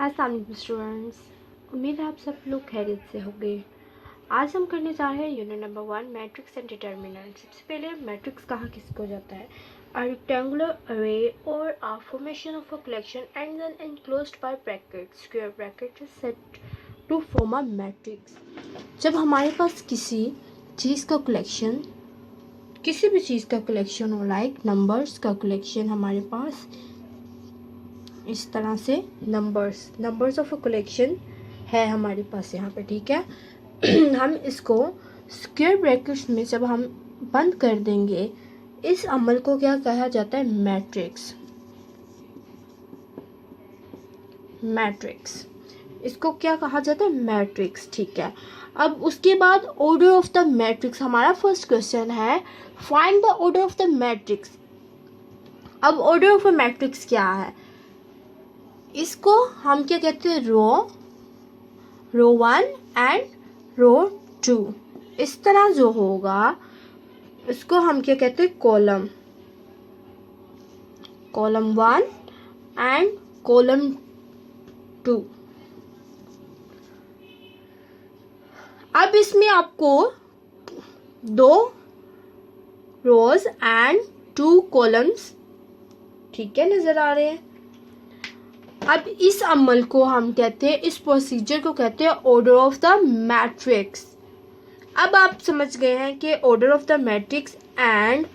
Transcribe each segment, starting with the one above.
अस्सलाम वालेकुम स्टूडेंट्स, उम्मीद है आप सब लोग खैरियत से होंगे। आज हम करने जा रहे हैं unit number 1 matrix and determinant. सबसे पहले मैट्रिक्स कहा किसको जाता है? अ rectangular array or a formation of a collection and then enclosed by bracket square bracket is set to form a matrix. जब हमारे पास किसी चीज़ का कलेक्शन, किसी भी चीज़ का कलेक्शन हो, लाइक नंबर्स का कलेक्शन हमारे पास इस तरह से नंबर्स ऑफ अ कलेक्शन है हमारे पास यहाँ पे, ठीक है। हम इसको स्क्वायर ब्रैकेट्स में जब हम बंद कर देंगे, इस अमल को क्या कहा जाता है? मैट्रिक्स। इसको क्या कहा जाता है? मैट्रिक्स, ठीक है। अब उसके बाद ऑर्डर ऑफ द मैट्रिक्स, हमारा फर्स्ट क्वेश्चन है find the order of the matrix. अब ऑर्डर ऑफ अ मैट्रिक्स क्या है? इसको हम क्या कहते हैं? रो 1 एंड रो 2। इस तरह जो होगा इसको हम क्या कहते हैं? Column 1 and column 2। अब इसमें आपको 2 रोज एंड 2 कॉलम्स, ठीक है, नजर आ रहे हैं। अब इस अमल को हम कहते हैं, इस प्रोसीजर को कहते हैं ऑर्डर ऑफ द मैट्रिक्स। अब आप समझ गए हैं कि order of the matrix and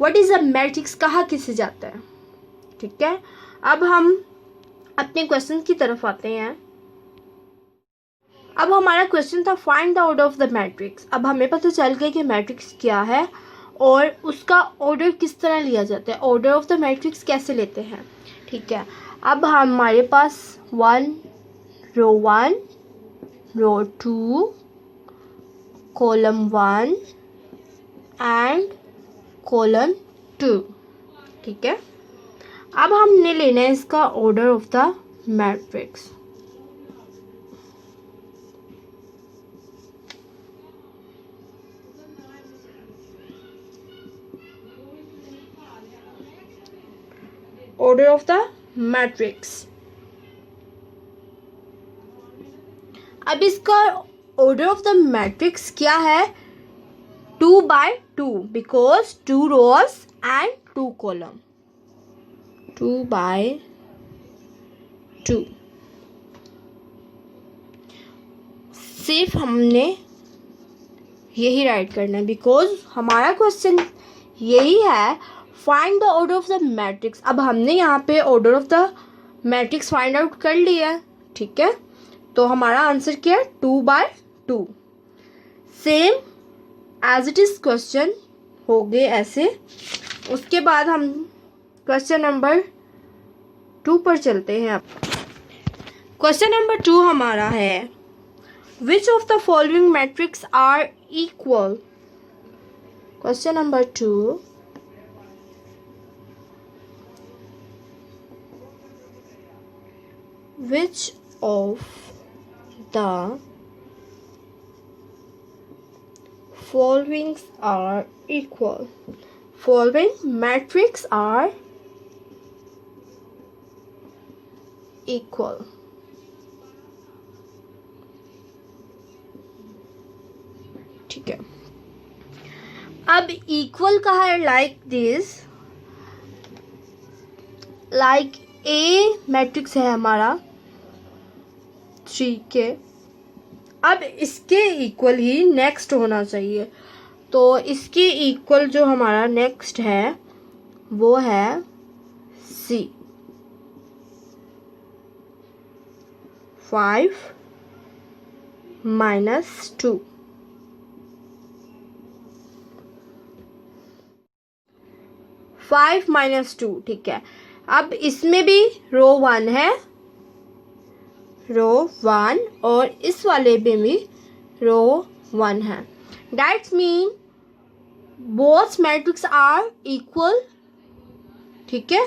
what is a matrix कहा किसे जाता है, ठीक है। अब हम अपने क्वेश्चन की तरफ आते हैं। अब हमारा क्वेश्चन था find the order of the matrix. अब हमें पता चल गया कि मैट्रिक्स क्या है और उसका ऑर्डर किस तरह लिया जाता है, ऑर्डर ऑफ द मैट्रिक्स कैसे लेते हैं, ठीक है। अब हमारे पास रो 1 रो 2 कॉलम 1 एंड कॉलम 2, ठीक है। अब हमने लेना है इसका order of the matrix. Order of the matrix. अब इसका ऑर्डर ऑफ द मैट्रिक्स क्या है? 2 by 2 because 2 rows and 2 column, 2 by 2। सिर्फ हमने यही राइट करना है बिकॉज हमारा क्वेश्चन यही है find the order of the matrix. अब हमने यहाँ पे order of the matrix find out कर लिया है, ठीक है। तो हमारा आंसर क्या है? 2 by 2। Same as it is question हो गए ऐसे। उसके बाद हम क्वेश्चन नंबर 2 पर चलते हैं। अब क्वेश्चन नंबर 2 हमारा है which of the following matrix are equal. Question number 2, which of the following are equal? Following matrix are equal, ठीक है। अब इक्वल का है like this, like a matrix है हमारा 3 के। अब इसके इक्वल ही नेक्स्ट होना चाहिए, तो इसके इक्वल जो हमारा नेक्स्ट है वो है सी 5 - 2। 5 - 2, ठीक है। अब इसमें भी रो 1 है, रो 1, और इस वाले में भी रो 1 है। That's mean both matrix are equal, ठीक है,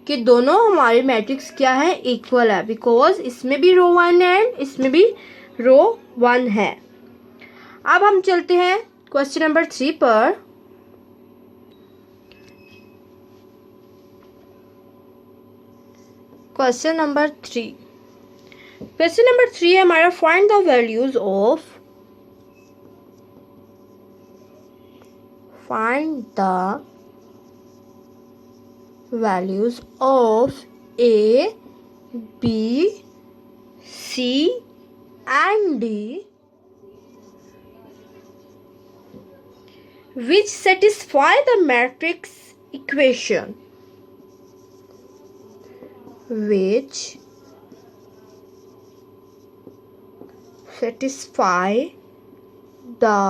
कि दोनों हमारे मैट्रिक्स क्या है? इक्वल है बिकॉज इसमें भी रो 1 है इसमें भी रो 1 है। अब हम चलते हैं क्वेश्चन नंबर 3 पर। क्वेश्चन नंबर 3 है हमारा, find the values of A, B, C and D which satisfy the matrix equation. Which satisfy the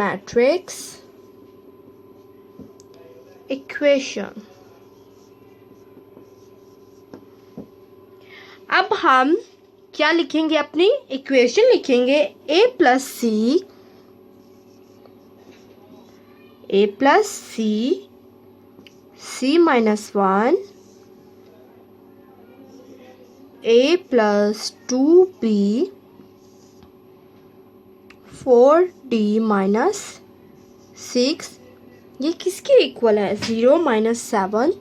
matrix equation. अब हम क्या लिखेंगे, अपनी इक्वेशन लिखेंगे a plus c c minus 1 a plus 2b 4d minus 6, ये किसके इक्वल है, 0 minus 7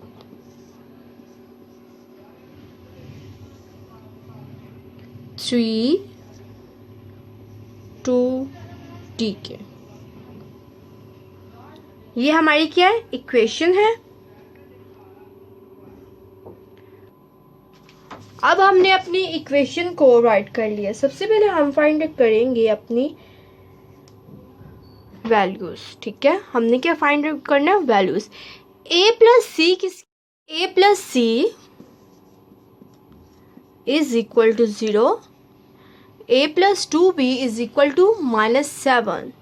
3 2d के। ये हमारी क्या है, इक्वेशन है। अब हमने अपनी इक्वेशन को राइट कर लिया। सबसे पहले हम फाइंड करेंगे अपनी वैल्यूज, ठीक है। हमने क्या फाइंड आउट करना है, values. a plus c is equal to 0, a plus 2b is equal to -7,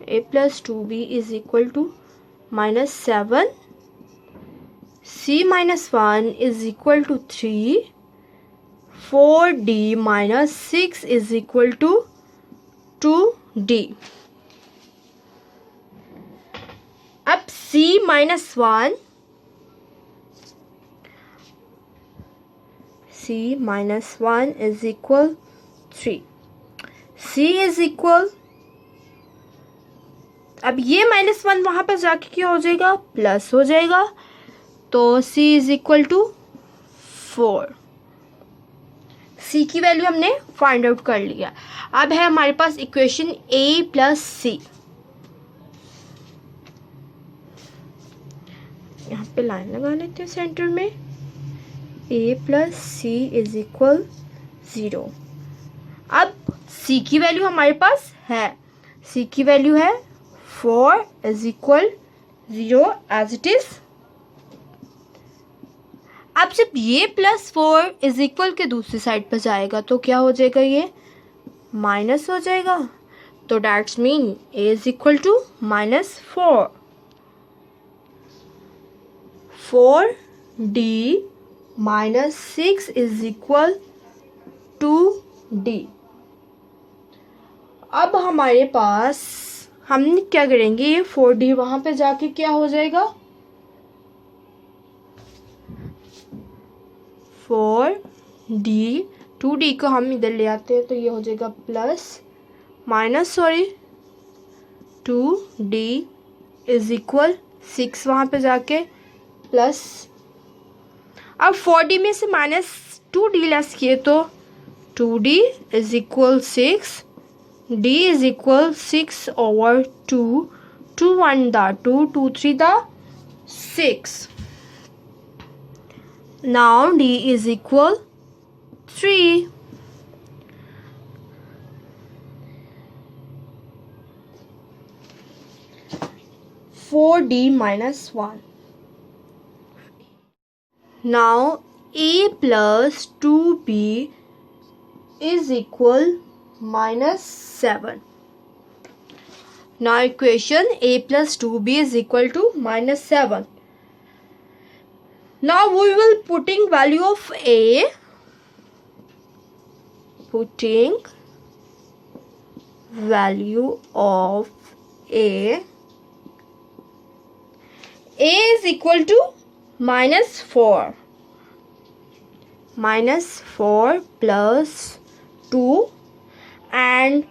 a plus 2b is equal to -7, c minus 1 is equal to 3, 4d minus 6 is equal to 2d। अब c minus 1 is equal 3, c is equal, अब ये -1 वहां पर जाके क्या हो जाएगा, plus हो जाएगा, तो c is equal to 4। c की वैल्यू हमने फाइंड आउट कर लिया। अब है हमारे पास इक्वेशन a प्लस सी, यहाँ पे लाइन लगा लेते हैं सेंटर में, a plus c is equal 0। अब c की वैल्यू हमारे पास है, c की वैल्यू है 4 is equal 0 as it is. अब जब ये +4 इज इक्वल के दूसरी साइड पर जाएगा तो क्या हो जाएगा, ये माइनस हो जाएगा, तो that's mean a is equal to -4, 4d minus 6 is equal 2d। अब हमारे पास हम क्या करेंगे, ये 4d वहां पे जाके क्या हो जाएगा, 4d, 2d को हम इधर ले आते हैं तो ये हो जाएगा -2d इज इक्वल 6 वहां पे जाके प्लस। अब 4d में से -2d लेस किए तो 2d is equal 6, d is equal 6 over 2, 2 1 दा 2, 2 3 दा 6। Now d is equal 3. (4d minus 1). Now a plus 2b is equal -7. Now equation a plus 2b is equal to -7. Now we will putting value of a, a is equal to -4 plus 2 and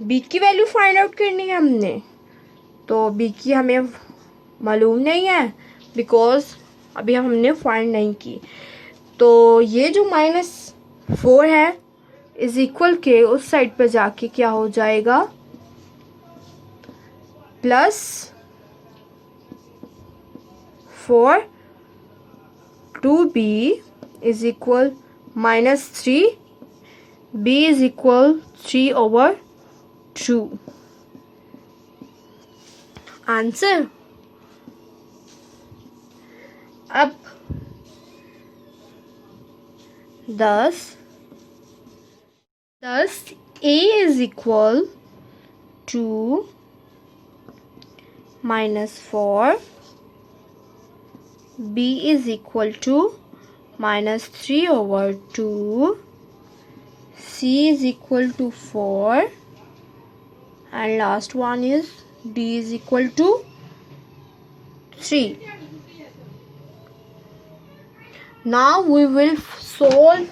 b की value find out करनी है हमने, तो b की हमें मालूम नहीं है, बिकॉज अभी हमने फाइंड नहीं की। तो ये जो -4 है इज इक्वल के उस साइड पर जाके क्या हो जाएगा, +4 2b is equal -3, b is equal 3/2 answer. अब thus a is equal to -4, b is equal to -3/2, c is equal to 4, and last one is d is equal to 3. Now we will solve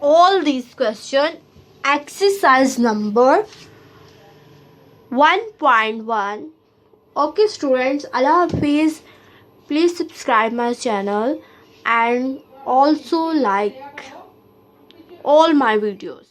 all these questions. Exercise number 1.1. Okay students, Allah Hafiz. Please subscribe my channel and also like all my videos.